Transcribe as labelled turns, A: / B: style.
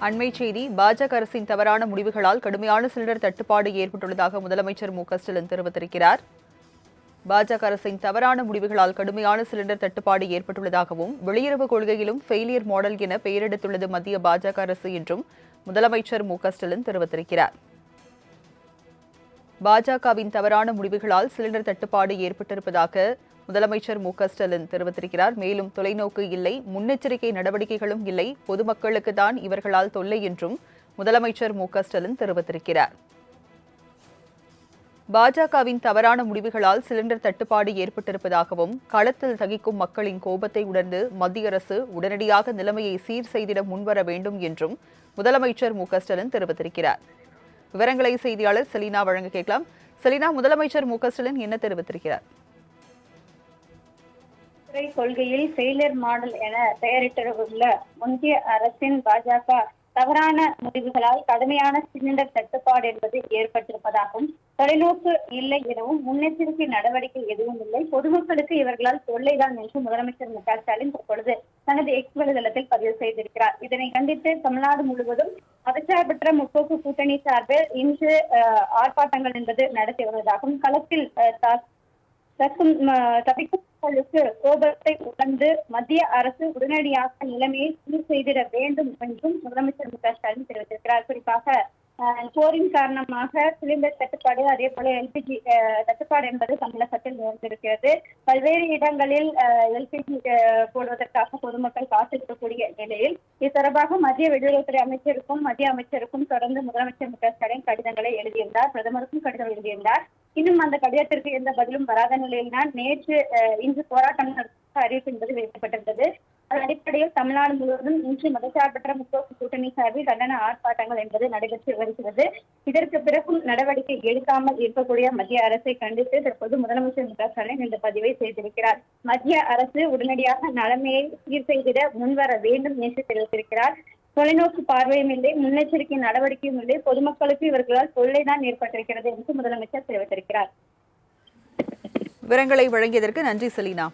A: அண்மை செய்தி பாஜக அரசின் தவறான முடிவுகளால் கடுமையான சிலிண்டர் தட்டுப்பாடு ஏற்பட்டுள்ளதாக முதலமைச்சர் ஸ்டாலின் தெரிவித்திருக்கிறார். பாஜக அரசின் தவறான முடிவுகளால் கடுமையான சிலிண்டர் தட்டுப்பாடு ஏற்பட்டுள்ளதாகவும் வெளியுறவு கொள்கையிலும் ஃபெயிலியர் மாடல் என பெயரெடுத்துள்ளது மத்திய பாஜக அரசு என்றும் முதலமைச்சர் ஸ்டாலின் தெரிவித்திருக்கிறார். பாஜகவின் தவறான முடிவுகளால் சிலிண்டர் தட்டுப்பாடு ஏற்பட்டிருப்பதாக முதலமைச்சர் ஸ்டாலின் தெரிவித்திருக்கிறார். மேலும் தொலைநோக்கு இல்லை, முன்னெச்சரிக்கை நடவடிக்கைகளும் இல்லை, பொதுமக்களுக்கு தான் இவர்களால் தொல்லை என்றும் முதலமைச்சர் ஸ்டாலின் தெரிவித்திருக்கிறார். பாஜகவின் தவறான முடிவுகளால் சிலிண்டர் தட்டுப்பாடு ஏற்பட்டிருப்பதாகவும் களத்தில் தகிக்கும் மக்களின் கோபத்தை உணர்ந்து மத்திய அரசு உடனடியாக நிலைமையை சீர் செய்திட முன்வர வேண்டும் என்றும் முதலமைச்சர் ஸ்டாலின் தெரிவித்திருக்கிறார். விவரங்களை செய்தியாளர் செலினா வழங்க கேட்கலாம். செலினா, முதலமைச்சர் ஸ்டாலின் என்ன தெரிவித்திருக்கிறார்?
B: கொள்கையில் ஃபெயிலியர் மாடல் என பெயரிட்டுள்ள ஒன்றிய அரசின் பாஜக தவறான முடிவுகளால் கடுமையான சிலிண்டர் தட்டுப்பாடு என்பது ஏற்பட்டிருப்பதாகவும் தொலைநோக்கு இல்லை எனவும் முன்னெச்சரிக்கை நடவடிக்கை எதுவும் இல்லை, பொதுமக்களுக்கு இவர்களால் தொல்லைதான் என்று முதலமைச்சர் ஸ்டாலின் தற்பொழுது தனது எக்ஸ் வலைதளத்தில் பதிவு செய்திருக்கிறார். இதனை கண்டித்து தமிழ்நாடு முழுவதும் மதச்சார்பற்ற முற்போக்கு கூட்டணி சார்பில் இன்று ஆர்ப்பாட்டங்கள் என்பது நடத்தி வருவதாகவும் களத்தில் தவிக்கும் மக்களுக்கு கோபத்தை உணர்ந்து மத்திய அரசு உடனடியாக நிலைமையை சீர் செய்திட வேண்டும் என்றும் முதலமைச்சர் ஸ்டாலின் தெரிவித்திருக்கிறார். குறிப்பாக போரின் காரணமாக சிலிண்டர் தட்டுப்பாடு, அதே போல எல்பிஜி தட்டுப்பாடு என்பது தமிழகத்தில் நேர்ந்திருக்கிறது. பல்வேறு இடங்களில் எல்பிஜி போடுவதற்காக பொதுமக்கள் காத்திருக்கக்கூடிய நிலையில் இது தொடர்பாக மத்திய வெளியுறவுத்துறை அமைச்சருக்கும் தொடர்ந்து முதலமைச்சர் ஸ்டாலின் கடிதங்களை எழுதியிருந்தார். பிரதமருக்கும் கடிதம் எழுதியிருந்தார். இன்னும் அந்த கடிதத்திற்கு எந்த பதிலும் வராத நிலையில் தான் இன்று போராட்டம் அறிவிப்பு என்பது வெளியிடப்பட்டிருந்தது. அதன் அடிப்படையில் தமிழ்நாடு முழுவதும் இன்று மதச்சார்பற்ற முற்போக்கு கூட்டணி சார்பில் கண்டன ஆர்ப்பாட்டங்கள் என்பது நடைபெற்று வருகிறது. இதற்கு பிறகும் நடவடிக்கை எடுக்காமல் இருக்கக்கூடிய மத்திய அரசை கண்டித்து தற்போது முதலமைச்சர் ஸ்டாலின் இந்த பதிவை செய்திருக்கிறார். மத்திய அரசு உடனடியாக நிலைமையை சீர் செய்திட முன்வர வேண்டும் என்று தெரிவித்திருக்கிறார். தொலைநோக்கு பார்வையும் இல்லை, முன்னெச்சரிக்கை நடவடிக்கையும் இல்லை, பொதுமக்களுக்கு இவர்களால் தொல்லைதான் ஏற்பட்டிருக்கிறது என்று முதலமைச்சர் தெரிவித்திருக்கிறார்.
A: விவரங்களை வழங்கியதற்கு நன்றி செலினா.